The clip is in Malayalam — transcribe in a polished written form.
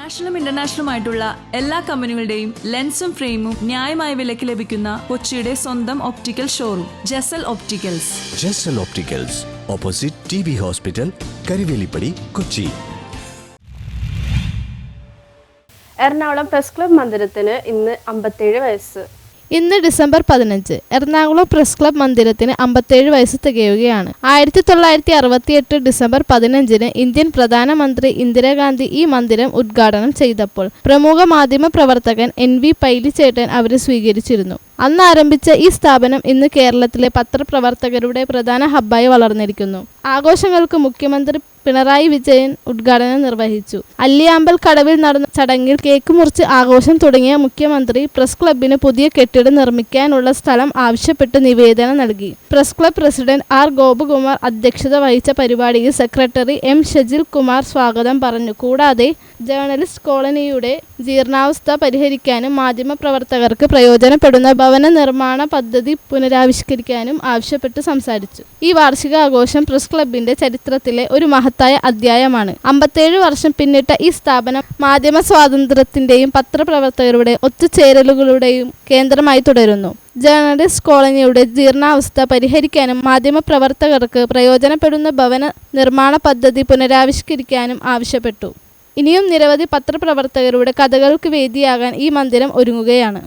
നാഷണലും ഇന്റർനാഷണലുമായിട്ടുള്ള എല്ലാ കമ്പനികളുടെയും ലെൻസും ഫ്രെയിമും ന്യായമായ വിലയ്ക്ക് ലഭിക്കുന്ന കൊച്ചിയുടെ സ്വന്തം optical showroom Jasal opticals. Jasal opticals, opposite TB hospital, Karivelippady, Kochi. Ernakulam press club മന്ദിരത്തിന് ഇന്ന് 57 വയസ്സ്. ഇന്ന് ഡിസംബർ 15 എറണാകുളം പ്രസ് ക്ലബ് മന്ദിരത്തിന് 57 വയസ്സ് തികയുകയാണ്. 1968 ഡിസംബർ 15 ഇന്ത്യൻ പ്രധാനമന്ത്രി ഇന്ദിരാഗാന്ധി ഈ മന്ദിരം ഉദ്ഘാടനം ചെയ്തപ്പോൾ പ്രമുഖ മാധ്യമ പ്രവർത്തകൻ NV പൈലിച്ചേട്ടൻ അവരെ സ്വീകരിച്ചിരുന്നു. അന്ന് ആരംഭിച്ച ഈ സ്ഥാപനം ഇന്ന് കേരളത്തിലെ പത്രപ്രവർത്തകരുടെ പ്രധാന ഹബ്ബായി വളർന്നിരിക്കുന്നു. ആഘോഷങ്ങൾക്ക് മുഖ്യമന്ത്രി പിണറായി വിജയൻ ഉദ്ഘാടനം നിർവഹിച്ചു. അല്ലിയാമ്പൽ കടവിൽ നടന്ന ചടങ്ങിൽ കേക്ക് മുറിച്ച് ആഘോഷം തുടങ്ങിയ മുഖ്യമന്ത്രി പ്രസ് ക്ലബിന് പുതിയ കെട്ടിടം നിർമ്മിക്കാനുള്ള സ്ഥലം ആവശ്യപ്പെട്ട് നിവേദനം നൽകി. Press club president R Gopakumar അധ്യക്ഷത വഹിച്ച പരിപാടിയിൽ സെക്രട്ടറി M ഷജിൽ കുമാർ സ്വാഗതം പറഞ്ഞു. കൂടാതെ ജേർണലിസ്റ്റ് കോളനിയുടെ ജീർണാവസ്ഥ പരിഹരിക്കാനും മാധ്യമപ്രവർത്തകർക്ക് പ്രയോജനപ്പെടുന്ന ഭവന നിർമ്മാണ പദ്ധതി പുനരാവിഷ്കരിക്കാനും ആവശ്യപ്പെട്ട് സംസാരിച്ചു. ഈ വാർഷികാഘോഷം പ്രസ് ക്ലബിന്റെ ചരിത്രത്തിലെ ഒരു മഹത്തായ അധ്യായമാണ്. 57 വർഷം പിന്നിട്ട ഈ സ്ഥാപനം മാധ്യമ സ്വാതന്ത്ര്യത്തിന്റെയും പത്രപ്രവർത്തകരുടെ ഒത്തുചേരലുകളുടെയും കേന്ദ്രമായി തുടരുന്നു. ജേർണലിസ്റ്റ് കോളനിയുടെ ജീർണാവസ്ഥ പരിഹരിക്കാനും മാധ്യമപ്രവർത്തകർക്ക് പ്രയോജനപ്പെടുന്ന ഭവന നിർമ്മാണ പദ്ധതി പുനരാവിഷ്കരിക്കാനും ആവശ്യപ്പെട്ടു. ഇനിയും നിരവധി പത്രപ്രവർത്തകരുടെ കഥകൾക്ക് വേദിയാകാൻ ഈ മന്ദിരം ഒരുങ്ങുകയാണ്.